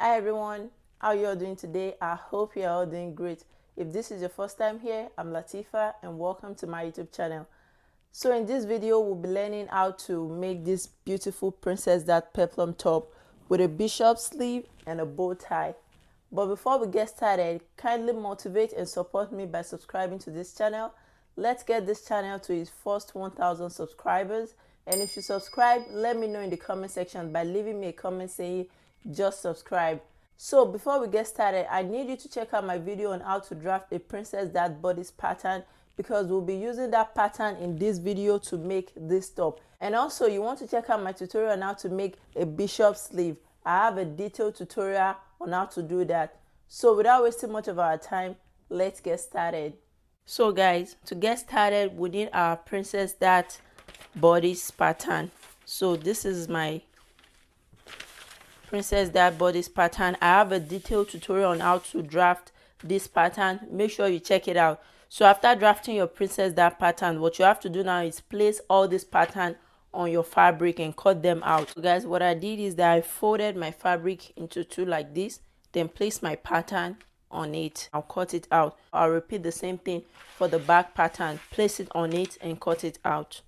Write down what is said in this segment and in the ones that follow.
Hi everyone, how you all doing today? I hope you are all doing great. If this is your first time here, I'm Teepha and welcome to my YouTube channel. So in this video, we'll be learning how to make this beautiful princess that peplum top with a bishop sleeve and a bow tie. But before we get started, kindly motivate and support me by subscribing to this channel. Let's get this channel to its first 1,000 subscribers. And if you subscribe, let me know in the comment section by leaving me a comment saying just subscribe. So before we get started, I need you to check out my video on how to draft a princess that bodice pattern, because we'll be using that pattern in this video to make this top. And also you want to check out my tutorial on how to make a bishop sleeve. I have a detailed tutorial on how to do that. So without wasting much of our time, let's get started. So guys, to get started, we need our princess that bodice pattern. So this is my princess that bodice pattern. I have a detailed tutorial on how to draft this pattern. Make sure you check it out. So after drafting your princess that pattern, what you have to do now is place all this pattern on your fabric and cut them out. So guys, what I did is that I folded my fabric into two like this, then place my pattern on it. I'll cut it out. I'll repeat the same thing for the back pattern. Place it on it and cut it out.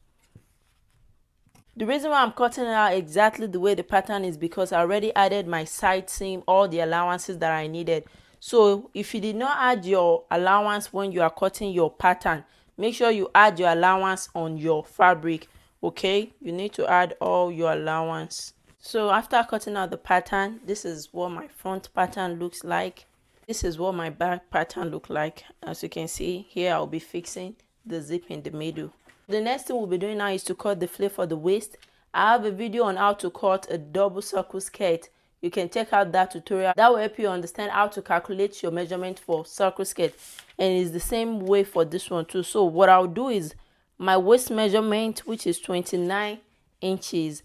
The reason why I'm cutting it out exactly the way the pattern is because I already added my side seam, all the allowances that I needed. So if you did not add your allowance when you are cutting your pattern, make sure you add your allowance on your fabric. Okay, you need to add all your allowance. So after cutting out the pattern, this is what my front pattern looks like. This is what my back pattern look like. As you can see here, I'll be fixing the zip in the middle. The next thing we'll be doing now is to cut the flare for the waist. I have a video on how to cut a double circle skirt. You can check out that tutorial. That will help you understand how to calculate your measurement for circle skirt. And it's the same way for this one too. So what I'll do is my waist measurement, which is 29 inches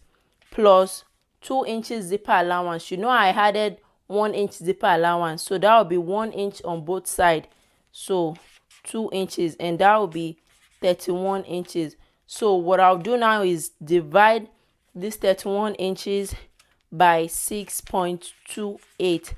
plus 2 inches zipper allowance. You know I added 1 inch zipper allowance. So that will be 1 inch on both sides. So 2 inches, and that will be 31 inches. So what I'll do now is divide this 31 inches by 6.28.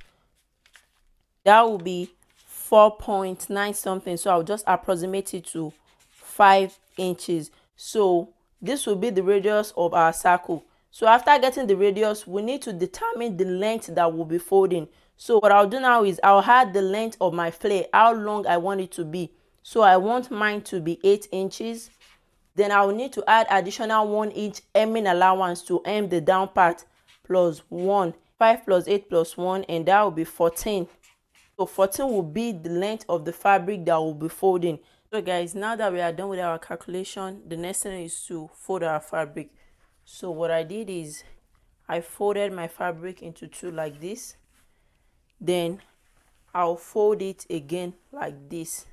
That will be 4.9 something. So I'll just approximate it to 5 inches. So this will be the radius of our circle. So after getting the radius, we need to determine the length that we'll be folding. So what I'll do now is I'll add the length of my flare, how long I want it to be. So I want mine to be 8 inches. Then I will need to add additional 1 inch hemming allowance to hem the down part plus 1. 5 plus 8 plus 1, and that will be 14. So 14 will be the length of the fabric that we'll be folding. So guys, now that we are done with our calculation, the next thing is to fold our fabric. So what I did is I folded my fabric into two like this. Then I'll fold it again like this.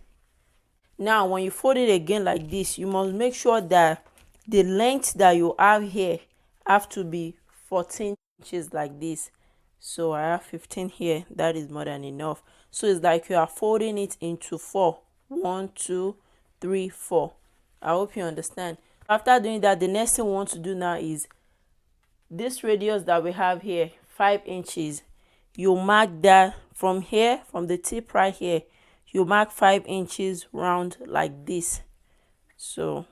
Now when you fold it again like this, you must make sure that the length that you have here have to be 14 inches like this. So I have 15 here. That is more than enough. So it's like you are folding it into 4. 1, 2, 3, 4. I hope you understand. After doing that, the next thing we want to do now is this radius that we have here, 5 inches. You mark that from here, from the tip right here, you mark 5 inches round like this. So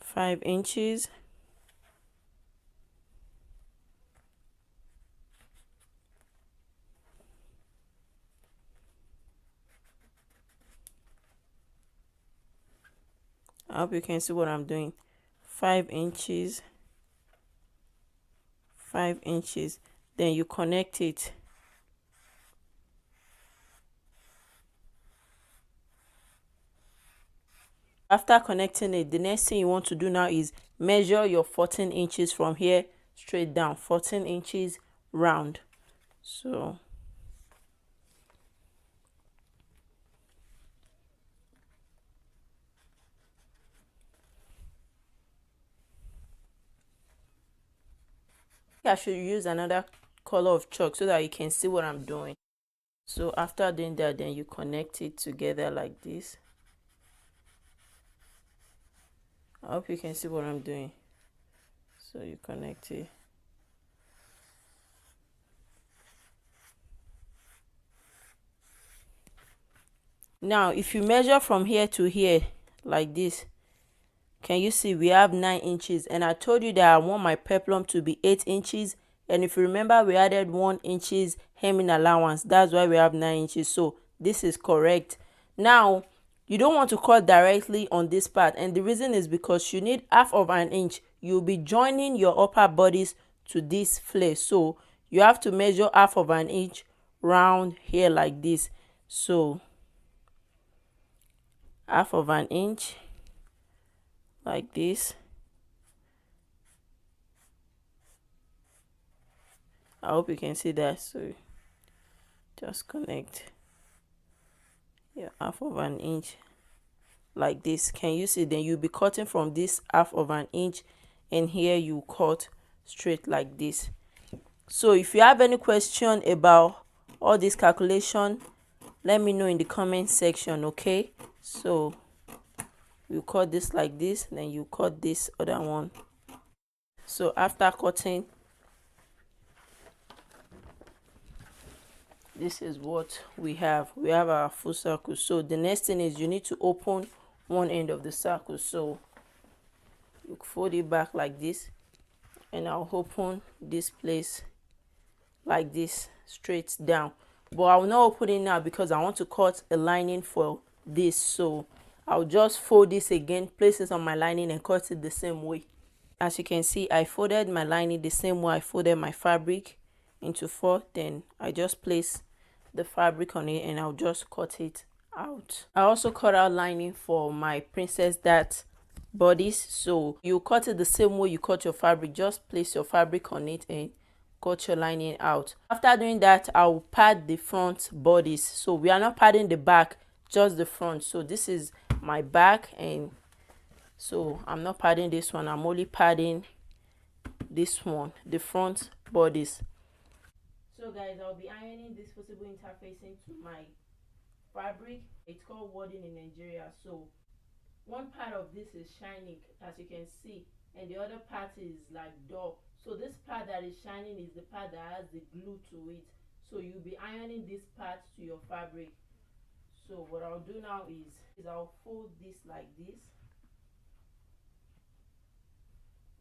5 inches. I hope you can see what I'm doing. 5 inches. 5 inches. Then you connect it. After connecting it, the next thing you want to do now is measure your 14 inches from here straight down. 14 inches round. So I should use another color of chalk so that you can see what I'm doing. So after doing that, then you connect it together like this. I hope you can see what I'm doing. So you connect it. Now if you measure from here to here like this, can you see we have 9 inches, and I told you that I want my peplum to be 8 inches, and if you remember we added 1 inches hemming allowance, that's why we have 9 inches. So this is correct. Now you don't want to cut directly on this part, and the reason is because you need half of an inch. You'll be joining your upper bodice to this flare, so you have to measure half of an inch round here like this. So half of an inch like this. I hope you can see that. So just connect your half of an inch like this. Can you see? Then you'll be cutting from this half of an inch, and here you cut straight like this. So if you have any question about all this calculation, let me know in the comment section. Okay, so you cut this like this, then you cut this other one. So after cutting, this is what we have our full circle. So the next thing is you need to open one end of the circle. So you fold it back like this, and I'll open this place like this straight down, but I will not open it now because I want to cut a lining for this. So I'll just fold this again, place it on my lining, and cut it the same way. As you can see, I folded my lining the same way I folded my fabric into 4. Then I just place the fabric on it, and I'll just cut it out. I also cut out lining for my princess dart bodice. So you cut it the same way you cut your fabric. Just place your fabric on it and cut your lining out. After doing that, I'll pad the front bodice. So we are not padding the back, just the front. So this is my back, and so I'm not padding this one, I'm only padding this one, the front bodice. So guys, I'll be ironing this possible interfacing to my fabric. It's called wadding in Nigeria. So one part of this is shining, as you can see, and the other part is like dull. So this part that is shining is the part that has the glue to it. So you'll be ironing this part to your fabric. So what I'll do now is I'll fold this like this,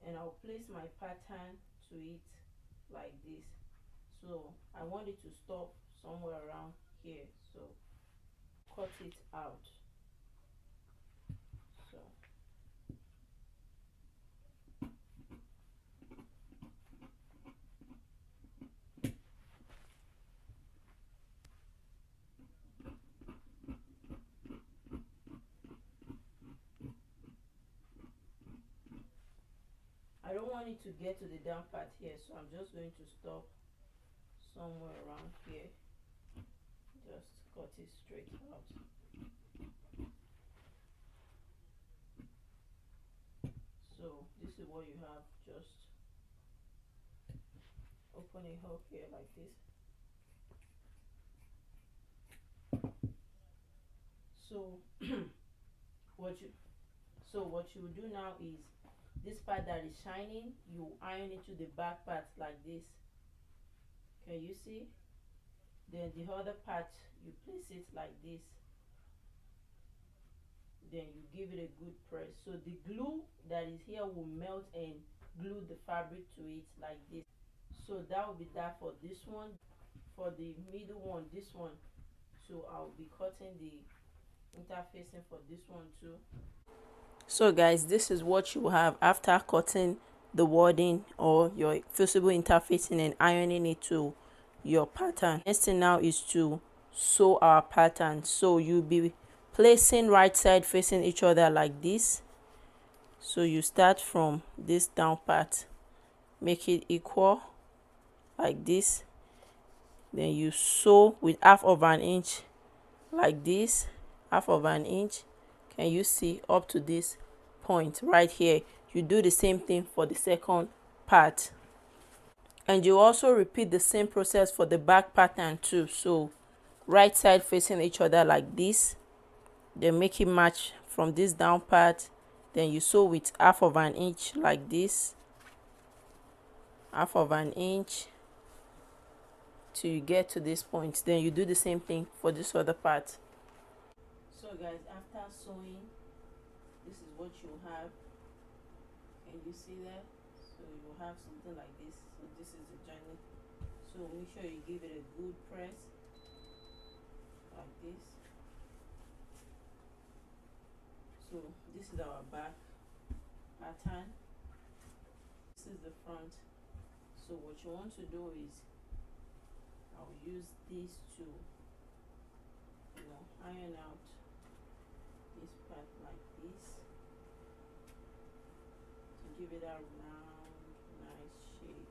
and I'll place my pattern to it like this. So I want it to stop somewhere around here, so cut it out. So I don't want it to get to the down part here, so I'm just going to stop somewhere around here. Just cut it straight out. So this is what you have. Just open it up here like this. So what you do now is this part that is shining, you iron it to the back part like this. Can you see? Then the other part, you place it like this. Then you give it a good press. So the glue that is here will melt and glue the fabric to it like this. So that will be that for this one. For the middle one, this one, so I'll be cutting the interfacing for this one too. So guys, this is what you have after cutting the wadding or your fusible interfacing and ironing it to your pattern. Next thing now is to sew our pattern. So you'll be placing right side facing each other like this. So you start from this down part, make it equal like this, then you sew with half of an inch like this, half of an inch. Can you see up to this point right here? You do the same thing for the second part, and you also repeat the same process for the back pattern too. So right side facing each other like this, then make it match from this down part, then you sew with half of an inch like this, half of an inch till you get to this point. Then you do the same thing for this other part. guys, after sewing, this is what you have. Can you see that? So you have something like this. So this is the journey. So make sure you give it a good press like this. So this is our back pattern. This is the front. So what you want to do is, I'll use these to, iron out this part like this to give it a round, nice shape.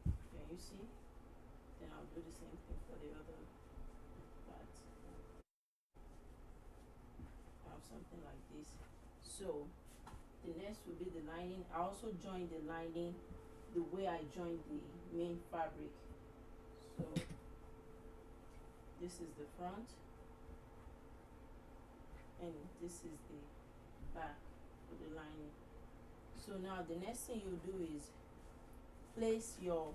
Can you see? Then I'll do the same thing for the other part. I have something like this. So the next will be the lining. I also join the lining the way I joined the main fabric. So this is the front and this is the back for the lining. So now the next thing you do is place your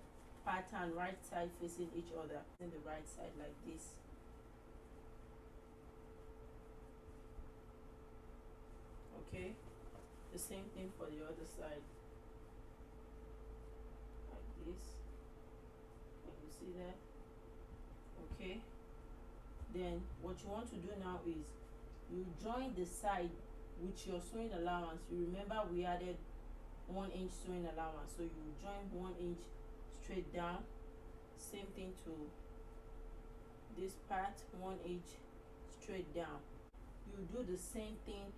pattern right side facing each other in the right side like this. Okay, the same thing for the other side like this. Can you see that? Okay, then what you want to do now is you join the side with your sewing allowance. You remember we added 1 inch sewing allowance, so you join 1 inch straight down. Same thing to this part, 1 inch straight down. You do the same thing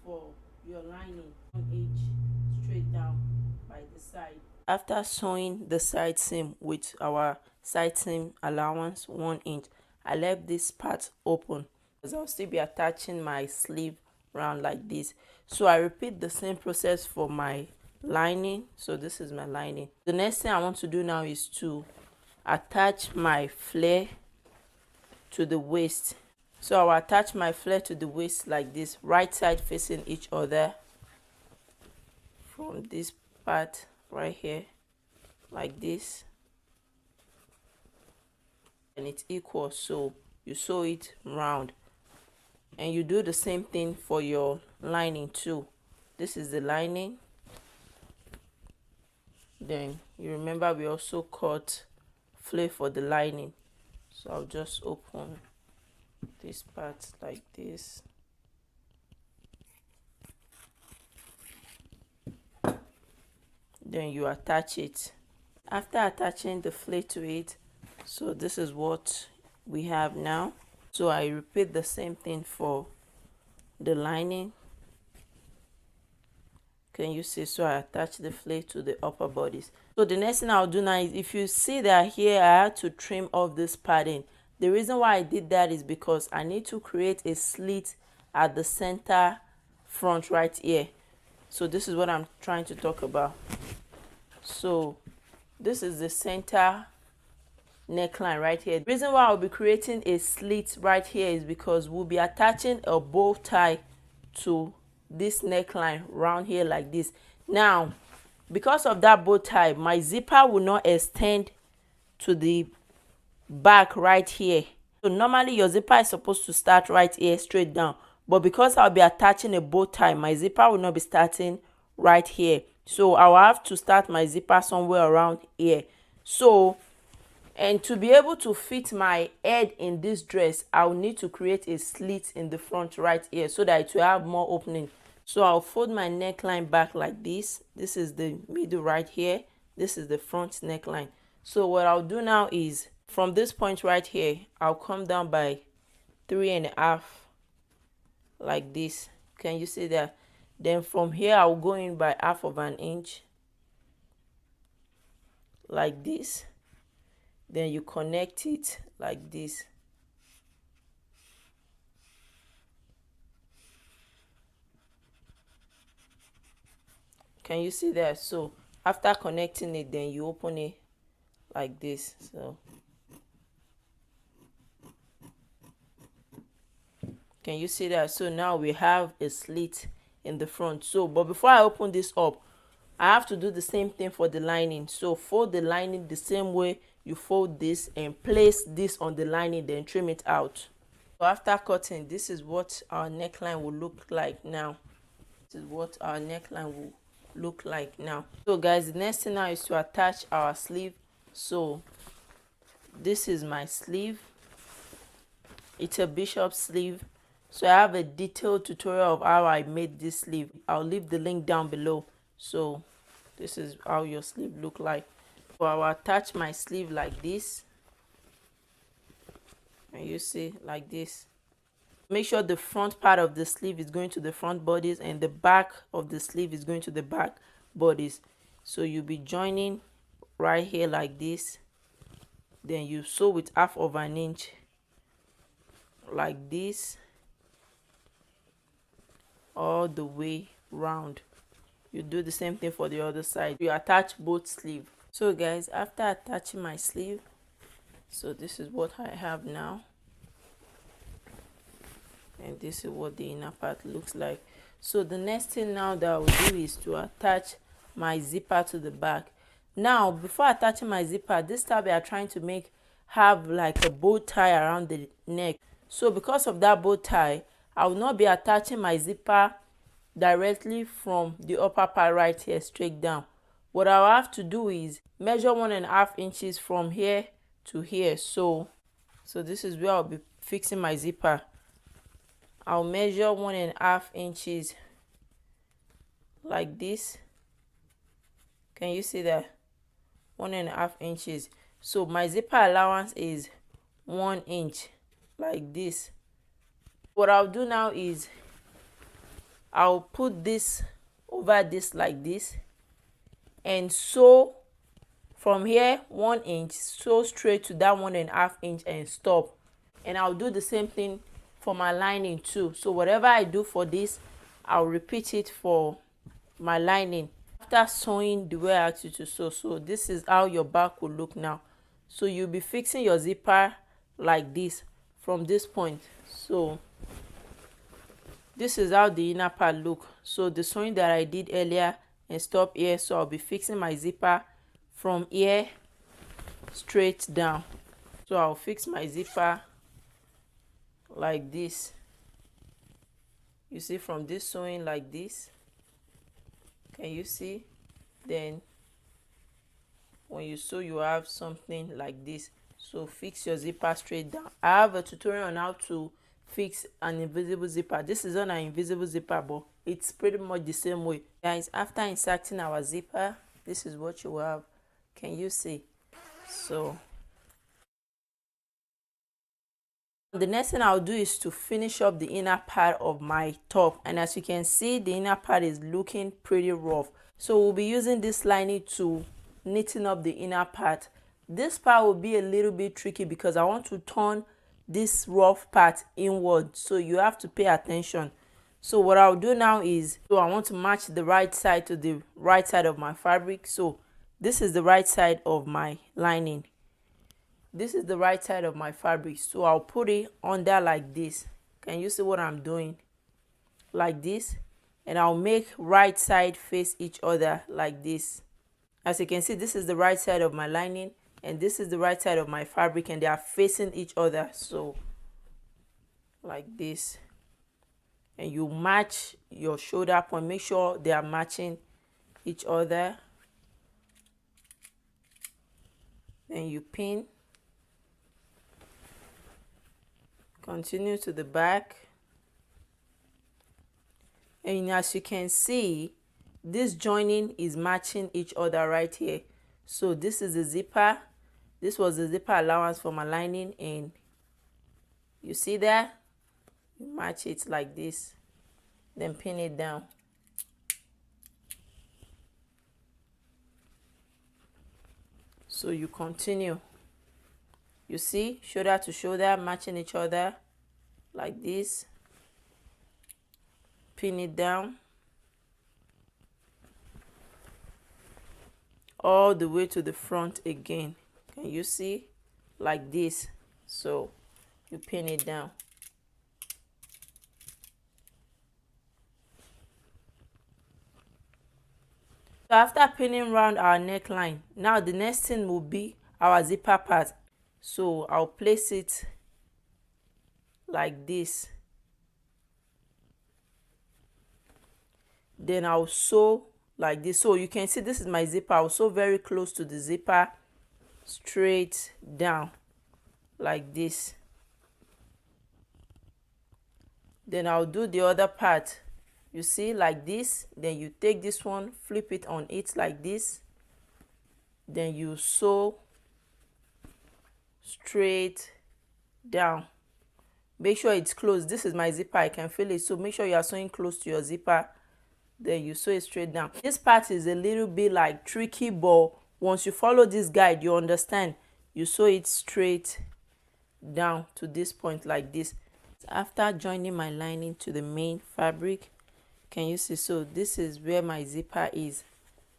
for your lining, 1 inch straight down by the side. After sewing the side seam with our side seam allowance 1 inch, I left this part open because I'll still be attaching my sleeve round like this. So I repeat the same process for my lining. So this is my lining. The next thing I want to do now is to attach my flare to the waist. So I'll attach my flare to the waist like this, right side facing each other from this part right here like this, and it's equal, so you sew it round. And you do the same thing for your lining too. This is the lining. Then you remember we also cut flare for the lining, so I'll just open this part like this. Then you attach it. After attaching the flare to it, so this is what we have now. So I repeat the same thing for the lining. Can you see? So I attach the flare to the upper bodice. So the next thing I'll do now is, if you see that here I had to trim off this padding. The reason why I did that is because I need to create a slit at the center front right here. So this is what I'm trying to talk about. So this is the center neckline right here. The reason why I'll be creating a slit right here is because we'll be attaching a bow tie to this neckline round here like this. Now, because of that bow tie, my zipper will not extend to the back right here. So normally your zipper is supposed to start right here straight down, but because I'll be attaching a bow tie, my zipper will not be starting right here. So I'll have to start my zipper somewhere around here. So, and to be able to fit my head in this dress, I'll need to create a slit in the front right here so that it will have more opening. So I'll fold my neckline back like this. This is the middle right here. This is the front neckline. So what I'll do now is, from this point right here, I'll come down by 3.5 like this. Can you see that? Then from here I'll go in by 1/2 inch like this. Then you connect it like this. Can you see that? So after connecting it, then you open it like this. So can you see that? So now we have a slit in the front. So but before I open this up, I have to do the same thing for the lining. So fold the lining the same way you fold this and place this on the lining, then trim it out. So after cutting, this is what our neckline will look like now. This is what our neckline will look like now. So guys, the next thing now is to attach our sleeve. So this is my sleeve. It's a bishop sleeve. So I have a detailed tutorial of how I made this sleeve. I'll leave the link down below. So this is how your sleeve look like. So I'll attach my sleeve like this, and you see, like this. Make sure the front part of the sleeve is going to the front bodice and the back of the sleeve is going to the back bodice. So you'll be joining right here like this, then you sew with 1/2 inch like this all the way round. You do the same thing for the other side. You attach both sleeve. So guys, after attaching my sleeve, so this is what I have now, and this is what the inner part looks like. So the next thing now that I will do is to attach my zipper to the back. Now before attaching my zipper, this time we are trying to have like a bow tie around the neck. So because of that bow tie, I will not be attaching my zipper directly from the upper part right here straight down. What I'll have to do is measure 1.5 inches from here to here. So this is where I'll be fixing my zipper. I'll measure 1.5 inches like this. Can you see that? 1.5 inches. So my zipper allowance is 1 inch like this. What I'll do now is I'll put this over this like this and sew from here 1 inch, sew straight to that 1.5 inch and stop. And I'll do the same thing for my lining too. So whatever I do for this, I'll repeat it for my lining after sewing the way I asked you to sew. So this is how your back will look now. So you'll be fixing your zipper like this from this point. So this is how the inner part look. So the sewing that I did earlier and stop here, so I'll be fixing my zipper from here straight down. So I'll fix my zipper like this. You see, from this sewing like this, can you see? Then when you sew, you have something like this. So fix your zipper straight down. I have a tutorial on how to fix an invisible zipper. This is not an invisible zipper, but it's pretty much the same way. Guys, after inserting our zipper, this is what you have. Can you see? So the next thing I'll do is to finish up the inner part of my top, and as you can see, the inner part is looking pretty rough. So we'll be using this lining to knitting up the inner part. This part will be a little bit tricky because I want to turn this rough part inward, so you have to pay attention. So what I'll do now is, so I want to match the right side to the right side of my fabric. So this is the right side of my lining. This is the right side of my fabric, so I'll put it under like this. Can you see what I'm doing? Like this. And I'll make right side face each other like this. As you can see, this is the right side of my lining and this is the right side of my fabric, and they are facing each other. So like this. And you match your shoulder point. Make sure they are matching each other. Then you pin. Continue to the back. And as you can see, this joining is matching each other right here. So this is the zipper. This was the zipper allowance for my lining, and you see that? You match it like this, then pin it down. So you continue. You see, shoulder to shoulder, matching each other like this. Pin it down all the way to the front again. Can you see? Like this. So you pin it down. So after pinning around our neckline, now the next thing will be our zipper part. So I'll place it like this. Then I'll sew like this. So you can see this is my zipper. I'll sew very close to the zipper, straight down like this. Then I'll do the other part, you see, like this. Then you take this one, flip it on it like this, then you sew straight down. Make sure it's closed. This is my zipper, I can feel it, so make sure you are sewing close to your zipper. Then you sew it straight down. This part is a little bit like tricky, but once you follow this guide, you understand. You sew it straight down to this point like this. After joining my lining to the main fabric, can you see? So this is where my zipper is.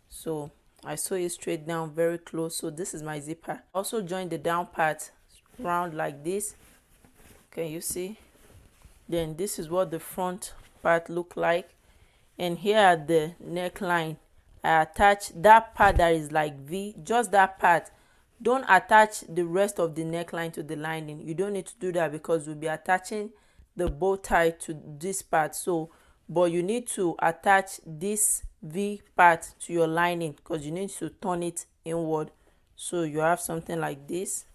So I sew it straight down very close. So this is my zipper. Also join the down part round like this. Can you see? Then this is what the front part look like. And here at the neckline, I attach that part that is like V, just that part. Don't attach the rest of the neckline to the lining. You don't need to do that because we'll be attaching the bow tie to this part. So but you need to attach this V part to your lining because you need to turn it inward, so you have something like this.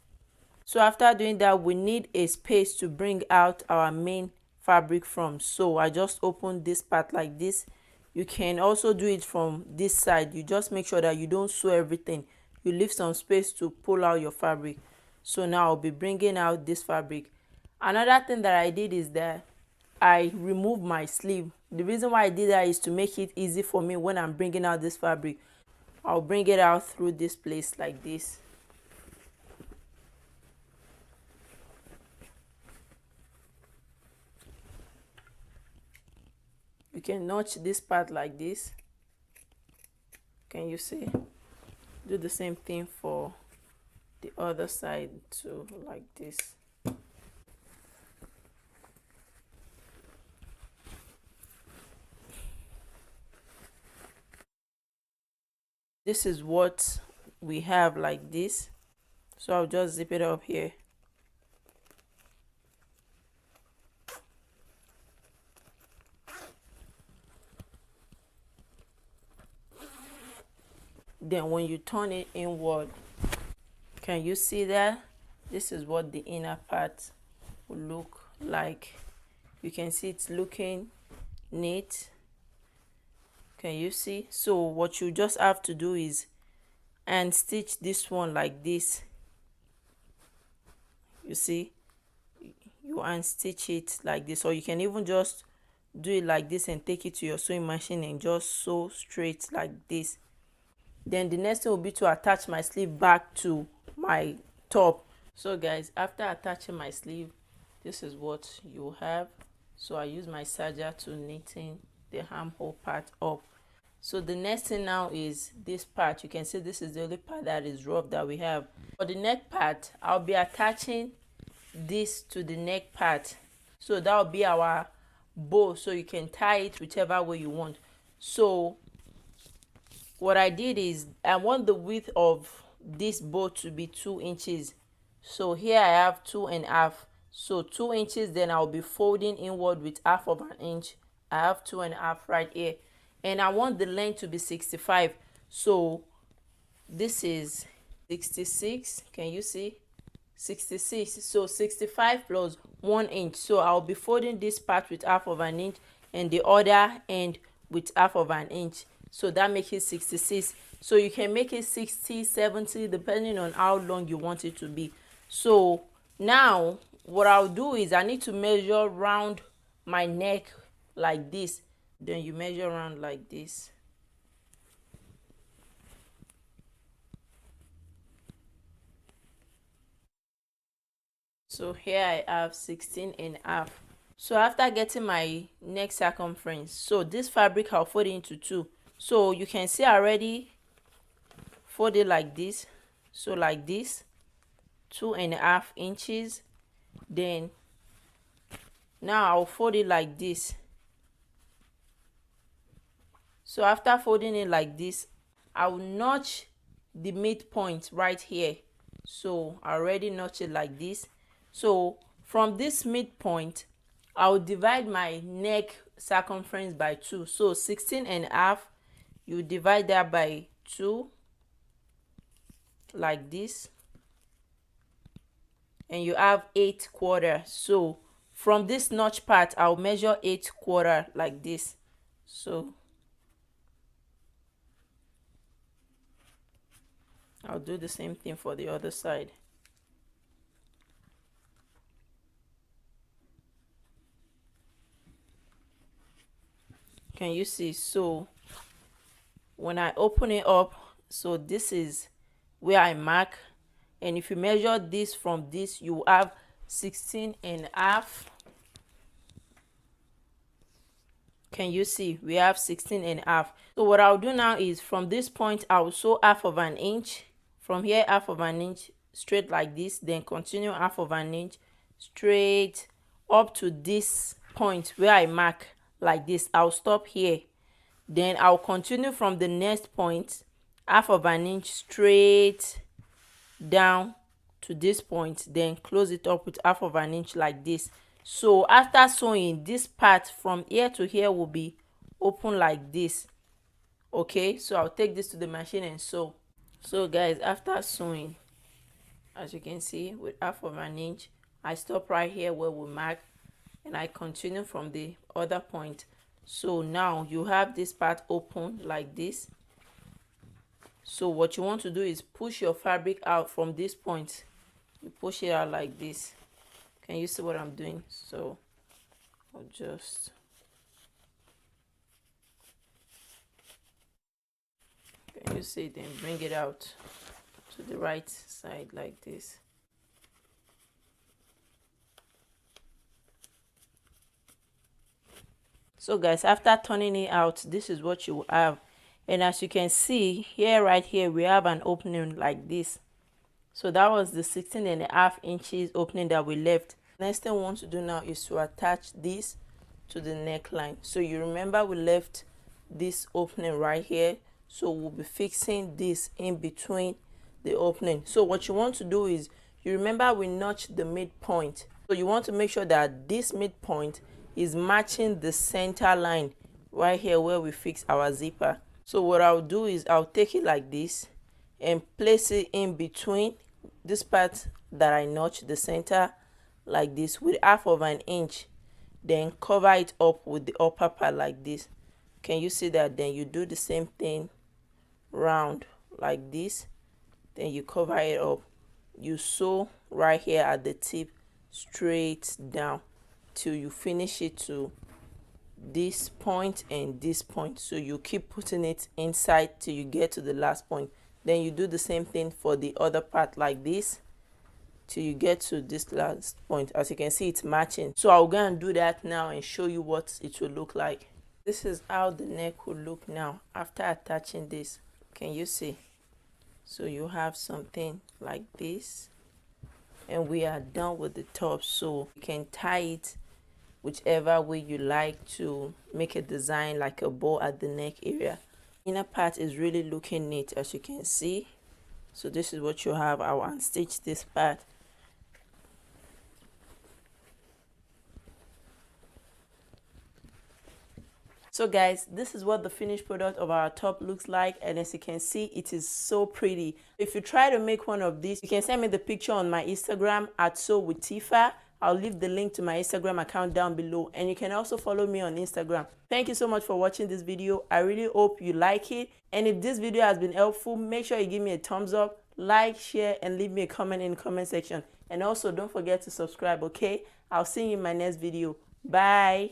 So after doing that, we need a space to bring out our main fabric from. So I just open this part like this. You can also do it from this side. You just make sure that you don't sew everything. You leave some space to pull out your fabric. So now I'll be bringing out this fabric. Another thing that I did is that I removed my sleeve. The reason why I did that is to make it easy for me when I'm bringing out this fabric. I'll bring it out through this place like this. You can notch this part like this. Can you see? Do the same thing for the other side too, like this. This is what we have like this. So I'll just zip it up here. Then when you turn it inward, can you see that? This is what the inner part will look like. You can see it's looking neat. Can you see? So what you just have to do is and stitch this one like this. You see, you unstitch it like this, or you can even just do it like this and take it to your sewing machine and just sew straight like this. Then the next thing will be to attach my sleeve back to my top. So guys, after attaching my sleeve, this is what you have. So I use my serger to knitting the armhole part up. So the next thing now is this part. You can see this is the only part that is rough that we have. For the neck part, I'll be attaching this to the neck part. So that will be our bow, so you can tie it whichever way you want. So what I did is I want the width of this bow to be 2 inches. So here I have 2.5. So 2 inches, then I'll be folding inward with 1/2 inch. I have 2.5 right here, and I want the length to be 65. So this is 66. Can you see? 66. So 65 plus 1 inch. So I'll be folding this part with 1/2 inch and the other end with 1/2 inch. So that makes it 66. So you can make it 60, 70 depending on how long you want it to be. So now what I'll do is I need to measure round my neck like this. Then you measure around like this. So here I have 16.5. So after getting my neck circumference, so this fabric I'll fold it into 2. So you can see I already fold it like this. So like this, 2.5 inches. Then now I'll fold it like this. So after folding it like this, I'll notch the midpoint right here. So I already notch it like this. So from this midpoint, I'll divide my neck circumference by 2. So 16.5, you divide that by 2 like this, and you have 8/4. So from this notch part, I'll measure 8/4 like this. So I'll do the same thing for the other side. Can you see? So when I open it up, so this is where I mark, and if you measure this from this, you have 16.5. Can you see? We have 16.5. So what I'll do now is from this point, I'll sew 1/2 inch. From here, 1/2 inch straight like this, then continue 1/2 inch straight up to this point where I mark like this. I'll stop here, then I'll continue from the next point 1/2 inch straight down to this point, then close it up with 1/2 inch like this. So after sewing, this part from here to here will be open like this. Okay, so I'll take this to the machine and sew. So guys, after sewing, as you can see, with 1/2 inch, I stop right here where we mark, and I continue from the other point. So now you have this part open like this. So what you want to do is push your fabric out from this point. You push it out like this. Can you see what I'm doing? So I'll just can you see, then bring it out to the right side like this. So guys, after turning it out, this is what you have. And as you can see here, right here, we have an opening like this. So that was the 16.5 inches opening that we left. Next thing we want to do now is to attach this to the neckline. So you remember we left this opening right here, so we'll be fixing this in between the opening. So what you want to do is, you remember we notched the midpoint, so you want to make sure that this midpoint is matching the center line right here where we fix our zipper. So what I'll do is I'll take it like this and place it in between this part that I notched the center like this with 1/2 inch, then cover it up with the upper part like this. Can you see that? Then you do the same thing round like this, then you cover it up. You sew right here at the tip straight down till you finish it to this point and this point. So you keep putting it inside till you get to the last point. Then you do the same thing for the other part like this till you get to this last point. As you can see, it's matching. So I'll go and do that now and show you what it will look like. This is how the neck will look now after attaching this. Can you see? So you have something like this, and we are done with the top. So you can tie it whichever way you like to make a design like a bow at the neck area. Inner part is really looking neat, as you can see. So this is what you have. I'll unstitch this part. So guys, this is what the finished product of our top looks like, and as you can see, it is so pretty. If you try to make one of these, you can send me the picture on my Instagram at @sewwithteepha. I'll leave the link to my Instagram account down below, and you can also follow me on Instagram. Thank you so much for watching this video. I really hope you like it, and if this video has been helpful, make sure you give me a thumbs up, like, share, and leave me a comment in the comment section. And also don't forget to subscribe. Okay, I'll see you in my next video. Bye.